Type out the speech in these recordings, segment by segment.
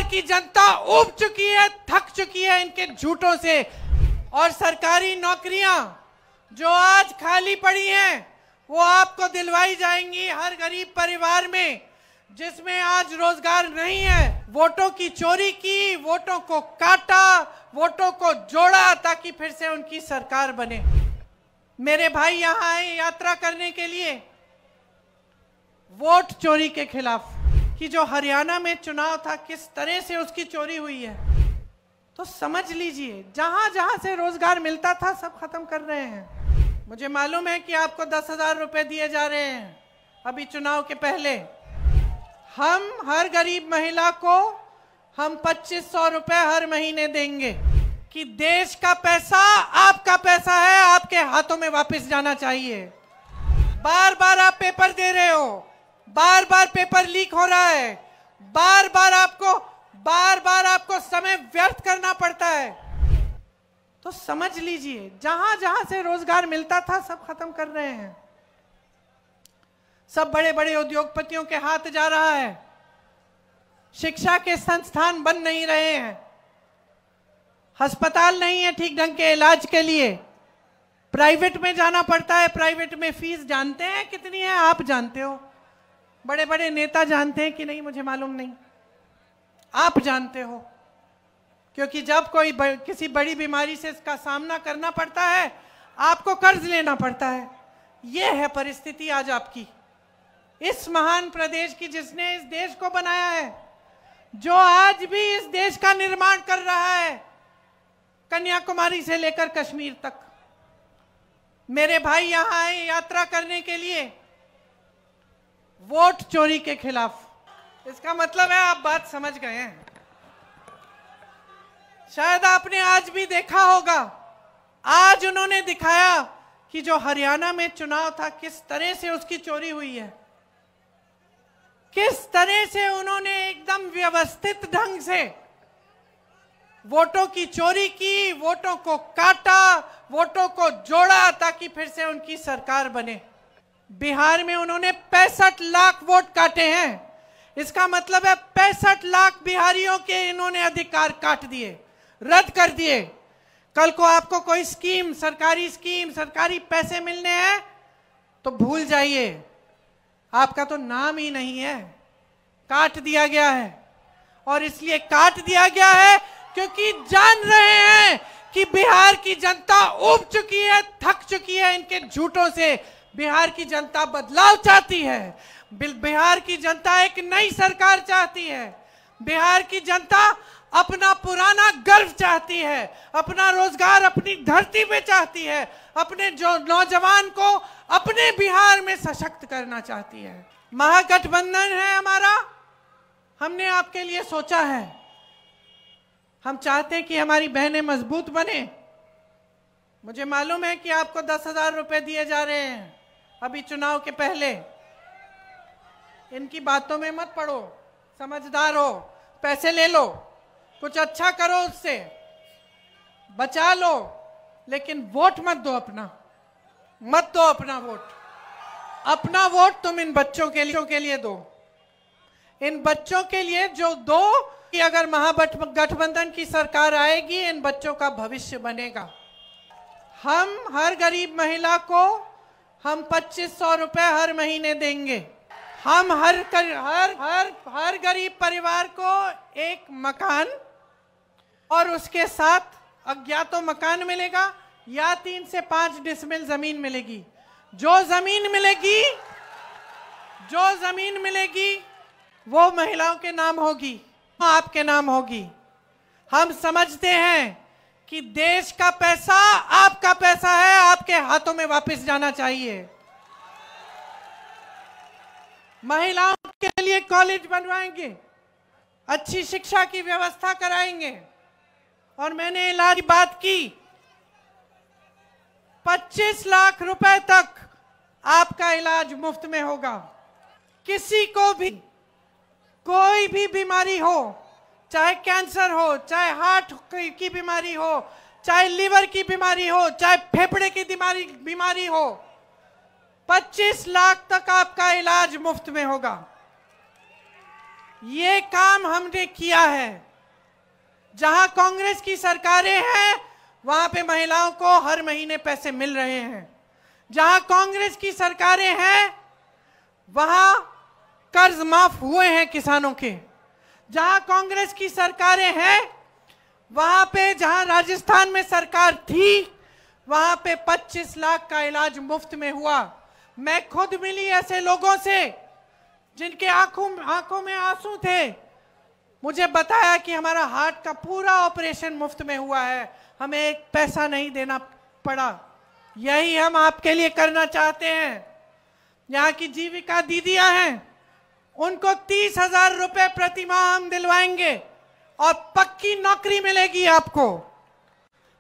की जनता ऊब चुकी है, थक चुकी है इनके झूठों से। और सरकारी नौकरियां जो आज खाली पड़ी हैं वो आपको दिलवाई जाएंगी हर गरीब परिवार में जिसमें आज रोजगार नहीं है। वोटों की चोरी की, वोटों को काटा, वोटों को जोड़ा ताकि फिर से उनकी सरकार बने। मेरे भाई यहां आए यात्रा करने के लिए वोट चोरी के खिलाफ, कि जो हरियाणा में चुनाव था किस तरह से उसकी चोरी हुई है। तो समझ लीजिए, जहां जहां से रोजगार मिलता था सब खत्म कर रहे हैं। मुझे मालूम है कि आपको 10,000 रुपए दिए जा रहे हैं अभी चुनाव के पहले। हम हर गरीब महिला को हम 2500 रुपए हर महीने देंगे कि देश का पैसा आपका पैसा है, आपके हाथों में वापस जाना चाहिए। बार बार आप पेपर दे रहे हो, बार बार पेपर लीक हो रहा है, बार बार आपको समय व्यर्थ करना पड़ता है। तो समझ लीजिए, जहां जहां से रोजगार मिलता था सब खत्म कर रहे हैं। सब बड़े बड़े उद्योगपतियों के हाथ जा रहा है। शिक्षा के संस्थान बन नहीं रहे हैं, अस्पताल नहीं है ठीक ढंग के इलाज के लिए, प्राइवेट में जाना पड़ता है। प्राइवेट में फीस जानते हैं कितनी है? आप जानते हो, बड़े बड़े नेता जानते हैं कि नहीं मुझे मालूम नहीं, आप जानते हो। क्योंकि जब कोई किसी बड़ी बीमारी से इसका सामना करना पड़ता है आपको कर्ज लेना पड़ता है। यह है परिस्थिति आज आपकी, इस महान प्रदेश की जिसने इस देश को बनाया है, जो आज भी इस देश का निर्माण कर रहा है, कन्याकुमारी से लेकर कश्मीर तक। मेरे भाई यहां आए यात्रा करने के लिए वोट चोरी के खिलाफ। इसका मतलब है आप बात समझ गए हैं। शायद आपने आज भी देखा होगा, आज उन्होंने दिखाया कि जो हरियाणा में चुनाव था किस तरह से उसकी चोरी हुई है, किस तरह से उन्होंने एकदम व्यवस्थित ढंग से वोटों की चोरी की, वोटों को काटा, वोटों को जोड़ा ताकि फिर से उनकी सरकार बने। बिहार में उन्होंने 65 लाख वोट काटे हैं। इसका मतलब है 65 लाख बिहारियों के इन्होंने अधिकार काट दिए, रद्द कर दिए। कल को आपको कोई स्कीम, सरकारी पैसे मिलने हैं तो भूल जाइए, आपका तो नाम ही नहीं है, काट दिया गया है। और इसलिए काट दिया गया है क्योंकि जान रहे हैं कि बिहार की जनता ऊब चुकी है, थक चुकी है इनके झूठों से। बिहार की जनता बदलाव चाहती है, बिहार की जनता एक नई सरकार चाहती है, बिहार की जनता अपना पुराना गर्व चाहती है, अपना रोजगार अपनी धरती पे चाहती है, अपने जो नौजवान को अपने बिहार में सशक्त करना चाहती है। महागठबंधन है हमारा, हमने आपके लिए सोचा है। हम चाहते हैं कि हमारी बहनें मजबूत बने। मुझे मालूम है कि आपको 10,000 रुपए दिए जा रहे हैं अभी चुनाव के पहले। इनकी बातों में मत पड़ो, समझदार हो, पैसे ले लो, कुछ अच्छा करो, उससे बचा लो, लेकिन वोट मत दो अपना, मत दो अपना वोट। अपना वोट तुम इन बच्चों के लिए दो, इन बच्चों के लिए जो दो कि अगर महागठबंधन की सरकार आएगी इन बच्चों का भविष्य बनेगा। हम हर गरीब महिला को हम 2500 रुपए हर महीने देंगे। हम हर गरीब परिवार को एक मकान और उसके साथ अज्ञातो मकान मिलेगा या 3 से 5 डिसमिल जमीन मिलेगी। जो जमीन मिलेगी वो महिलाओं के नाम होगी, आपके नाम होगी। हम समझते हैं कि देश का पैसा आपका पैसा है, आपके हाथों में वापस जाना चाहिए। महिलाओं के लिए कॉलेज बनवाएंगे, अच्छी शिक्षा की व्यवस्था कराएंगे। और मैंने इलाज की बात की, 25 लाख रुपए तक आपका इलाज मुफ्त में होगा। किसी को भी कोई भी बीमारी हो, चाहे कैंसर हो, चाहे हार्ट की बीमारी हो, चाहे लीवर की बीमारी हो, चाहे फेफड़े की बीमारी हो, 25 लाख तक आपका इलाज मुफ्त में होगा। ये काम हमने किया है। जहां कांग्रेस की सरकारें हैं वहां पे महिलाओं को हर महीने पैसे मिल रहे हैं। जहां कांग्रेस की सरकारें हैं वहां कर्ज माफ हुए हैं किसानों के। जहां कांग्रेस की सरकारें हैं वहां पे, जहां राजस्थान में सरकार थी वहां पे 25 लाख का इलाज मुफ्त में हुआ। मैं खुद मिली ऐसे लोगों से जिनके आंखों में आंसू थे। मुझे बताया कि हमारा हार्ट का पूरा ऑपरेशन मुफ्त में हुआ है, हमें एक पैसा नहीं देना पड़ा। यही हम आपके लिए करना चाहते हैं। यहाँ की जीविका दीदियां हैं, उनको 30,000 रुपए प्रति माह हम दिलवाएंगे और पक्की नौकरी मिलेगी आपको।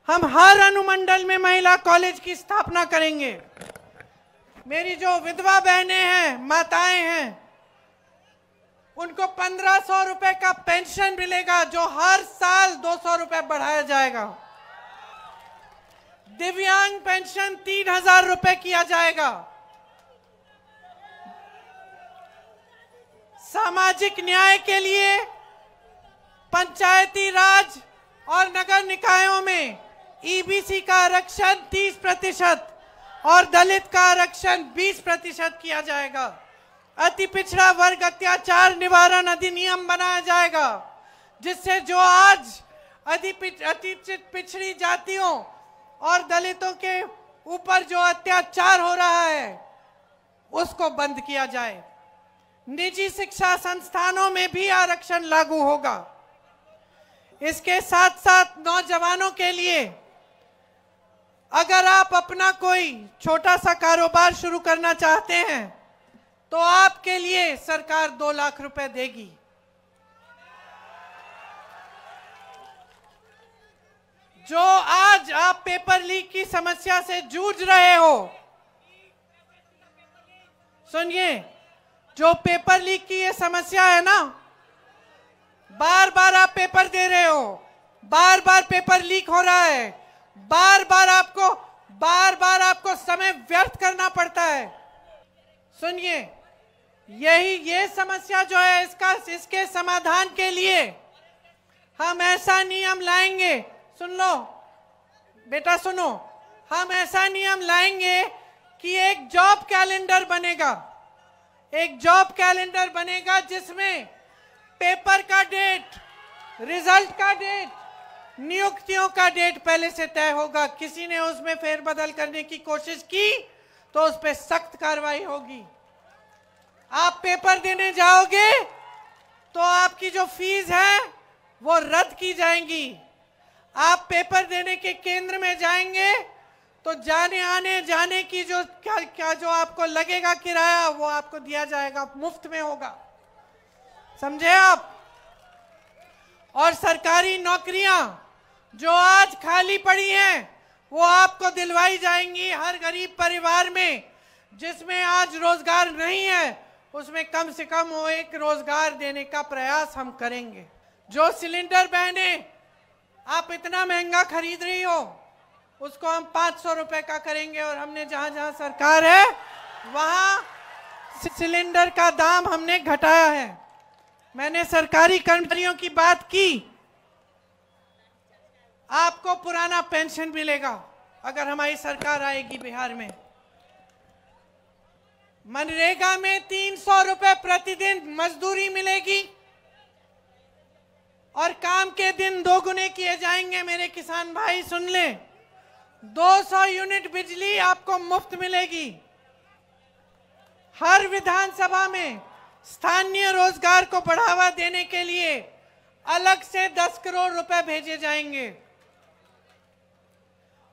हम हर अनुमंडल में महिला कॉलेज की स्थापना करेंगे। मेरी जो विधवा बहनें हैं, माताएं हैं, उनको 1500 रुपए का पेंशन मिलेगा, जो हर साल 200 रुपए बढ़ाया जाएगा। दिव्यांग पेंशन 3000 रुपए किया जाएगा। सामाजिक न्याय के लिए पंचायती राज और नगर निकायों में ईबीसी का आरक्षण 30% और दलित का आरक्षण 20% किया जाएगा। अति पिछड़ा वर्ग अत्याचार निवारण अधिनियम बनाया जाएगा, जिससे जो आज अति पिछड़ी जातियों और दलितों के ऊपर जो अत्याचार हो रहा है उसको बंद किया जाए। निजी शिक्षा संस्थानों में भी आरक्षण लागू होगा। इसके साथ साथ नौजवानों के लिए, अगर आप अपना कोई छोटा सा कारोबार शुरू करना चाहते हैं तो आपके लिए सरकार 2 लाख रुपए देगी। जो आज आप पेपर लीक की समस्या से जूझ रहे हो, सुनिए, जो पेपर लीक की ये समस्या है ना, बार बार आप पेपर दे रहे हो, बार बार पेपर लीक हो रहा है, बार बार आपको समय व्यर्थ करना पड़ता है। सुनिए, ये समस्या जो है, इसके समाधान के लिए हम ऐसा नियम लाएंगे। सुन लो बेटा, सुनो, हम ऐसा नियम लाएंगे कि एक जॉब कैलेंडर बनेगा। एक जॉब कैलेंडर बनेगा जिसमें पेपर का डेट, रिजल्ट का डेट, नियुक्तियों का डेट पहले से तय होगा। किसी ने उसमें फेरबदल करने की कोशिश की तो उस पर सख्त कार्रवाई होगी। आप पेपर देने जाओगे तो आपकी जो फीस है वो रद्द की जाएंगी। आप पेपर देने के केंद्र में जाएंगे तो जाने की जो आपको लगेगा किराया, वो आपको दिया जाएगा, मुफ्त में होगा। समझे आप? और सरकारी नौकरियां जो आज खाली पड़ी हैं वो आपको दिलवाई जाएंगी। हर गरीब परिवार में जिसमें आज रोजगार नहीं है उसमें कम से कम वो एक रोजगार देने का प्रयास हम करेंगे। जो सिलेंडर बहनें आप इतना महंगा खरीद रही हो उसको हम 500 रुपए का करेंगे। और हमने जहां जहां सरकार है वहां सिलेंडर का दाम हमने घटाया है। मैंने सरकारी कर्मचारियों की बात की, आपको पुराना पेंशन मिलेगा अगर हमारी सरकार आएगी बिहार में। मनरेगा में 300 रुपए प्रतिदिन मजदूरी मिलेगी और काम के दिन 2 गुने किए जाएंगे। मेरे किसान भाई सुन लें, 200 यूनिट बिजली आपको मुफ्त मिलेगी। हर विधानसभा में स्थानीय रोजगार को बढ़ावा देने के लिए अलग से 10 करोड़ रुपए भेजे जाएंगे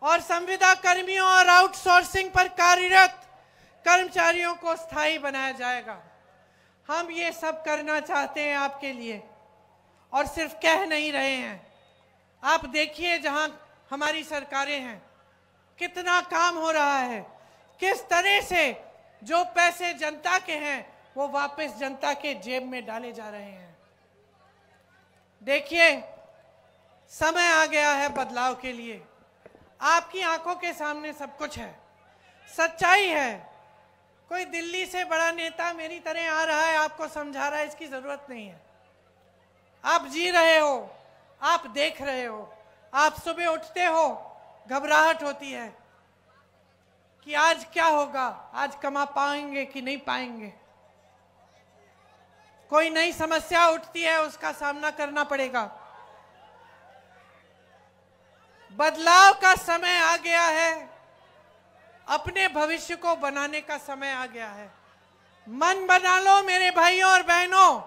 और संविदा कर्मियों और आउटसोर्सिंग पर कार्यरत कर्मचारियों को स्थायी बनाया जाएगा। हम ये सब करना चाहते हैं आपके लिए और सिर्फ कह नहीं रहे हैं। आप देखिए जहां हमारी सरकारें हैं कितना काम हो रहा है, किस तरह से जो पैसे जनता के हैं वो वापस जनता के जेब में डाले जा रहे हैं। देखिए, समय आ गया है बदलाव के लिए। आपकी आंखों के सामने सब कुछ है, सच्चाई है। कोई दिल्ली से बड़ा नेता मेरी तरह आ रहा है आपको समझा रहा है, इसकी जरूरत नहीं है। आप जी रहे हो, आप देख रहे हो। आप सुबह उठते हो, घबराहट होती है कि आज क्या होगा, आज कमा पाएंगे कि नहीं पाएंगे। कोई नई समस्या उठती है, उसका सामना करना पड़ेगा। बदलाव का समय आ गया है, अपने भविष्य को बनाने का समय आ गया है। मन बना लो मेरे भाइयों और बहनों,